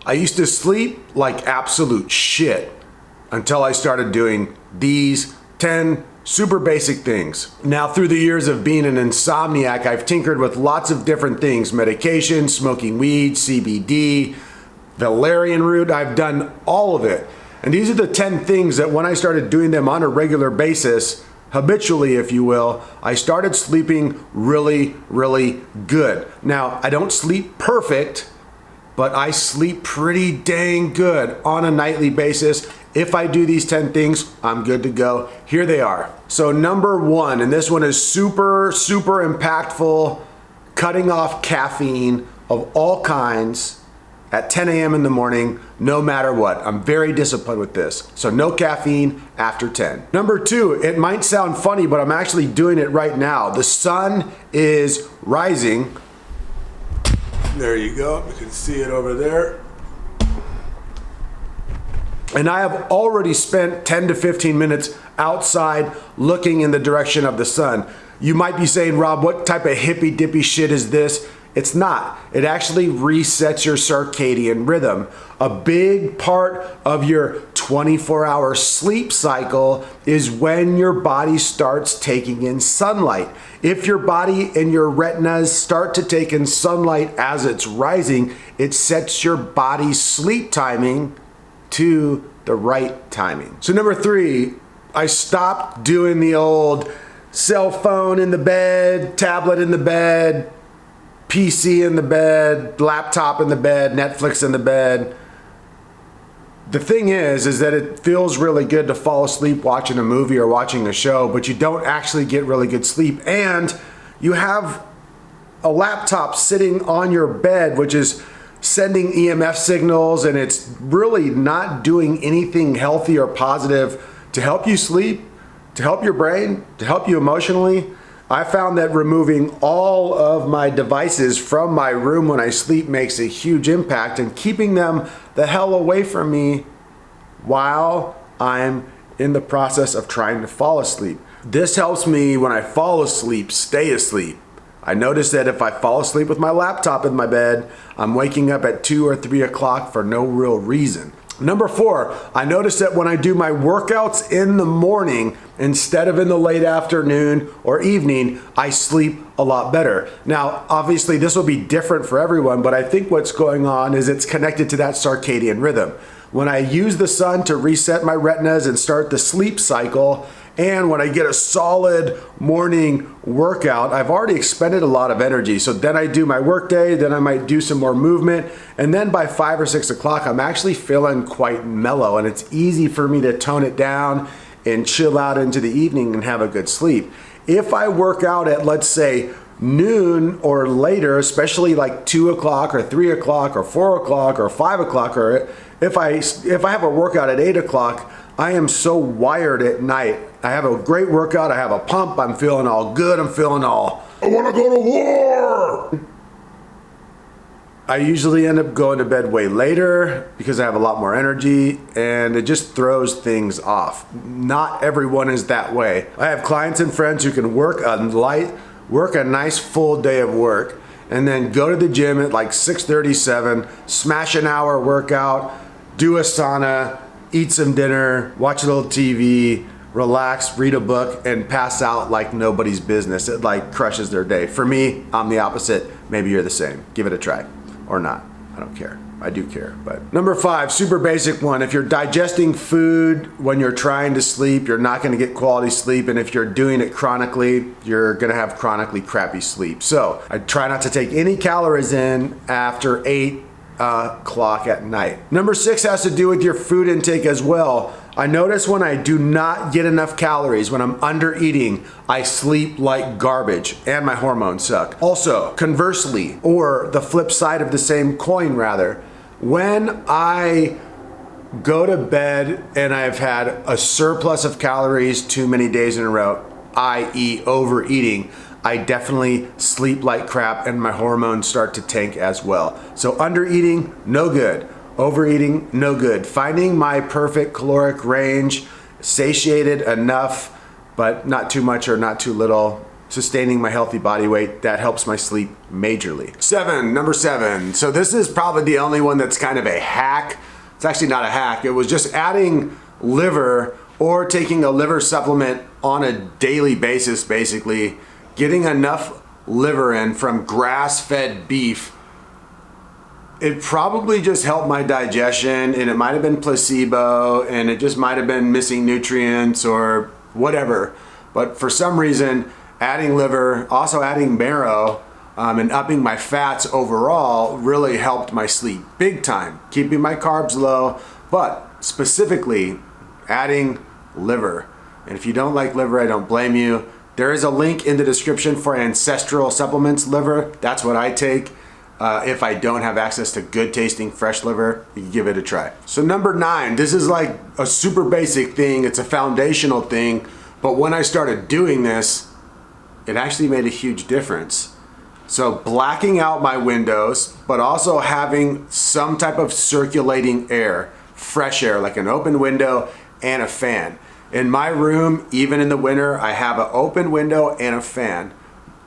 I used to sleep like absolute shit until I started doing these 10 super basic things. Now, through the years of being an insomniac, I've tinkered with lots of different things: medication, smoking weed, CBD, valerian root. I've done all of it. And these are the 10 things that when I started doing them on a regular basis, habitually, if you will, I started sleeping really, really good. Now, I don't sleep perfect, but I sleep pretty dang good on a nightly basis. If I do these 10 things, I'm good to go. Here they are. So number 1, and this one is super, super impactful: cutting off caffeine of all kinds at 10 a.m. in the morning, no matter what. I'm very disciplined with this. So no caffeine after 10. Number 2, it might sound funny, but I'm actually doing it right now. The sun is rising. There you go, you can see it over there. And I have already spent 10 to 15 minutes outside looking in the direction of the sun. You might be saying, Rob, what type of hippy dippy shit is this? It's not. It actually resets your circadian rhythm. A big part of your 24-hour sleep cycle is when your body starts taking in sunlight. If your body and your retinas start to take in sunlight as it's rising, it sets your body's sleep timing to the right timing. So number 3, I stopped doing the old cell phone in the bed, tablet in the bed, PC in the bed, laptop in the bed, Netflix in the bed. The thing is that it feels really good to fall asleep watching a movie or watching a show, but you don't actually get really good sleep. And you have a laptop sitting on your bed, which is sending EMF signals, and it's really not doing anything healthy or positive to help you sleep, to help your brain, to help you emotionally. I found that removing all of my devices from my room when I sleep makes a huge impact, and keeping them the hell away from me while I'm in the process of trying to fall asleep. This helps me when I fall asleep, stay asleep. I notice that if I fall asleep with my laptop in my bed, I'm waking up at 2 or 3 o'clock for no real reason. Number 4, I notice that when I do my workouts in the morning instead of in the late afternoon or evening, I sleep a lot better. Now, obviously this will be different for everyone, but I think what's going on is it's connected to that circadian rhythm. When I use the sun to reset my retinas and start the sleep cycle, and when I get a solid morning workout, I've already expended a lot of energy. So then I do my work day, then I might do some more movement, and then by 5 or 6 o'clock, I'm actually feeling quite mellow, and it's easy for me to tone it down and chill out into the evening and have a good sleep. If I work out at, let's say, noon or later, especially like 2 o'clock or 3 o'clock or 4 o'clock or 5 o'clock, or if I have a workout at 8 o'clock, I am so wired at night. I have a great workout, I have a pump, I'm feeling all good, I'm feeling all, I wanna go to war! I usually end up going to bed way later because I have a lot more energy, and it just throws things off. Not everyone is that way. I have clients and friends who can work a nice full day of work, and then go to the gym at like 6:37, smash an hour workout, do a sauna, eat some dinner, watch a little TV, relax, read a book, and pass out like nobody's business. It like crushes their day. For me, I'm the opposite. Maybe you're the same. Give it a try. Or not. I don't care. I do care. But number 5, super basic one. If you're digesting food when you're trying to sleep, you're not going to get quality sleep. And if you're doing it chronically, you're going to have chronically crappy sleep. So I try not to take any calories in after 8 o'clock at night. Number 6 has to do with your food intake as well. I notice when I do not get enough calories, when I'm under eating, I sleep like garbage and my hormones suck. Also, conversely, or the flip side of the same coin rather, when I go to bed and I've had a surplus of calories too many days in a row, i.e. overeating, I definitely sleep like crap and my hormones start to tank as well. So under eating, no good. Overeating, no good. Finding my perfect caloric range, satiated enough, but not too much or not too little, sustaining my healthy body weight. That helps my sleep majorly. Number 7. So this is probably the only one that's kind of a hack. It's actually not a hack. It was just adding liver or taking a liver supplement on a daily basis, basically. Getting enough liver in from grass-fed beef. It probably just helped my digestion, and it might have been placebo, and it just might have been missing nutrients or whatever. But for some reason, adding liver, also adding marrow, and upping my fats overall really helped my sleep big time, keeping my carbs low, but specifically adding liver. And if you don't like liver, I don't blame you. There is a link in the description for Ancestral Supplements liver. That's what I take. If I don't have access to good tasting fresh liver, you can give it a try. So number 9, this is like a super basic thing. It's a foundational thing. But when I started doing this, it actually made a huge difference. So blacking out my windows, but also having some type of circulating air, fresh air, like an open window and a fan. In my room, even in the winter, I have an open window and a fan.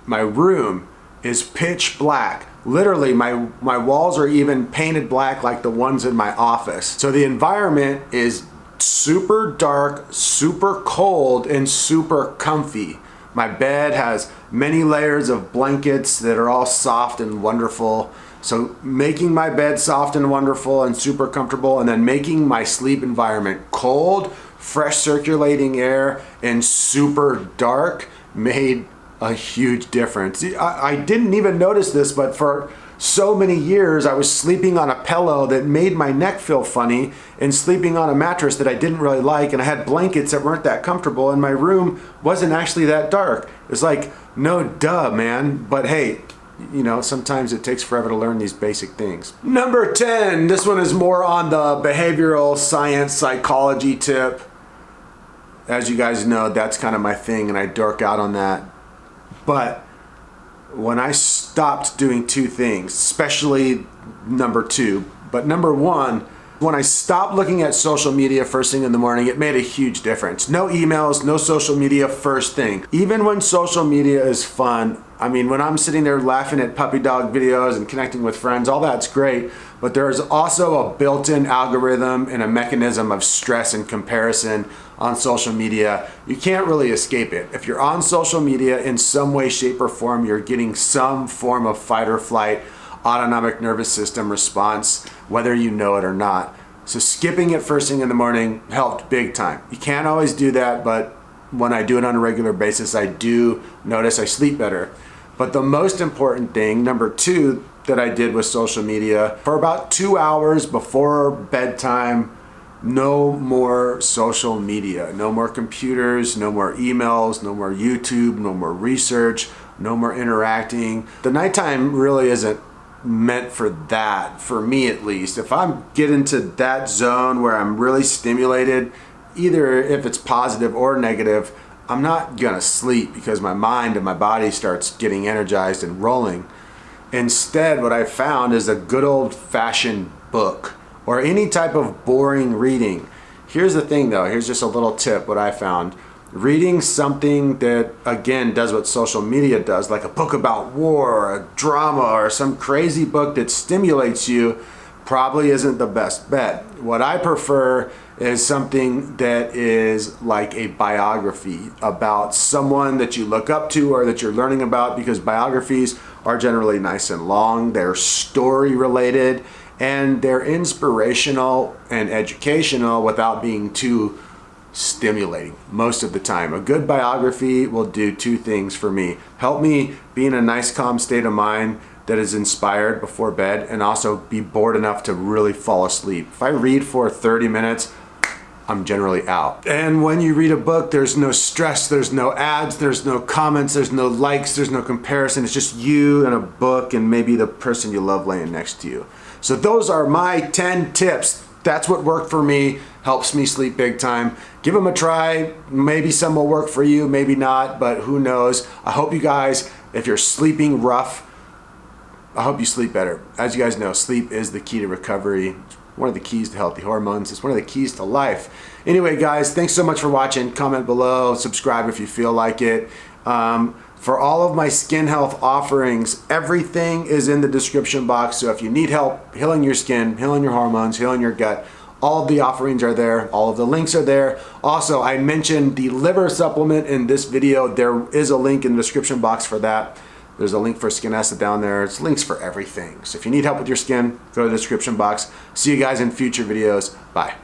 My room is pitch black. Literally, my walls are even painted black like the ones in my office. So the environment is super dark, super cold, and super comfy. My bed has many layers of blankets that are all soft and wonderful. So making my bed soft and wonderful and super comfortable, and then making my sleep environment cold, fresh circulating air, and super dark made a huge difference. I didn't even notice this, but for so many years I was sleeping on a pillow that made my neck feel funny and sleeping on a mattress that I didn't really like, and I had blankets that weren't that comfortable, and my room wasn't actually that dark. It's like, no duh, man. But hey, you know, sometimes it takes forever to learn these basic things. Number 10, this one is more on the behavioral science psychology tip. As you guys know, that's kind of my thing, and I dork out on that. But when I stopped doing 2 things, especially number 2, but number 1, when I stopped looking at social media first thing in the morning, it made a huge difference. No emails, no social media first thing. Even when social media is fun, I mean, when I'm sitting there laughing at puppy dog videos and connecting with friends, all that's great, but there's also a built-in algorithm and a mechanism of stress and comparison on social media. You can't really escape it. If you're on social media in some way, shape, or form, you're getting some form of fight or flight, autonomic nervous system response, whether you know it or not. So skipping it first thing in the morning helped big time. You can't always do that, but when I do it on a regular basis, I do notice I sleep better. But the most important thing, number 2, that I did with social media, for about 2 hours before bedtime, no more social media, no more computers, no more emails, no more YouTube, no more research, no more interacting. The nighttime really isn't meant for that, for me at least. If I'm get into that zone where I'm really stimulated, either if it's positive or negative, I'm not gonna sleep because my mind and my body starts getting energized and rolling. Instead, what I found is a good old-fashioned book or any type of boring reading. Here's the thing though, here's just a little tip, what I found. Reading something that, again, does what social media does, like a book about war, or a drama, or some crazy book that stimulates you, probably isn't the best bet. What I prefer is something that is like a biography about someone that you look up to or that you're learning about, because biographies are generally nice and long, they're story related, and they're inspirational and educational without being too stimulating most of the time. A good biography will do 2 things for me. Help me be in a nice calm state of mind that is inspired before bed, and also be bored enough to really fall asleep. If I read for 30 minutes, I'm generally out. And when you read a book, there's no stress, there's no ads, there's no comments, there's no likes, there's no comparison. It's just you and a book and maybe the person you love laying next to you. So those are my 10 tips. That's what worked for me, helps me sleep big time. Give them a try. Maybe some will work for you, maybe not, but who knows. I hope you guys, if you're sleeping rough, I hope you sleep better. As you guys know, sleep is the key to recovery. It's one of the keys to healthy hormones. It's one of the keys to life. Anyway, guys, thanks so much for watching. Comment below, subscribe if you feel like it. For all of my skin health offerings, everything is in the description box. So if you need help healing your skin, healing your hormones, healing your gut, all of the offerings are there. All of the links are there. Also, I mentioned the liver supplement in this video. There is a link in the description box for that. There's a link for skin acid down there. It's links for everything. So if you need help with your skin, go to the description box. See you guys in future videos. Bye.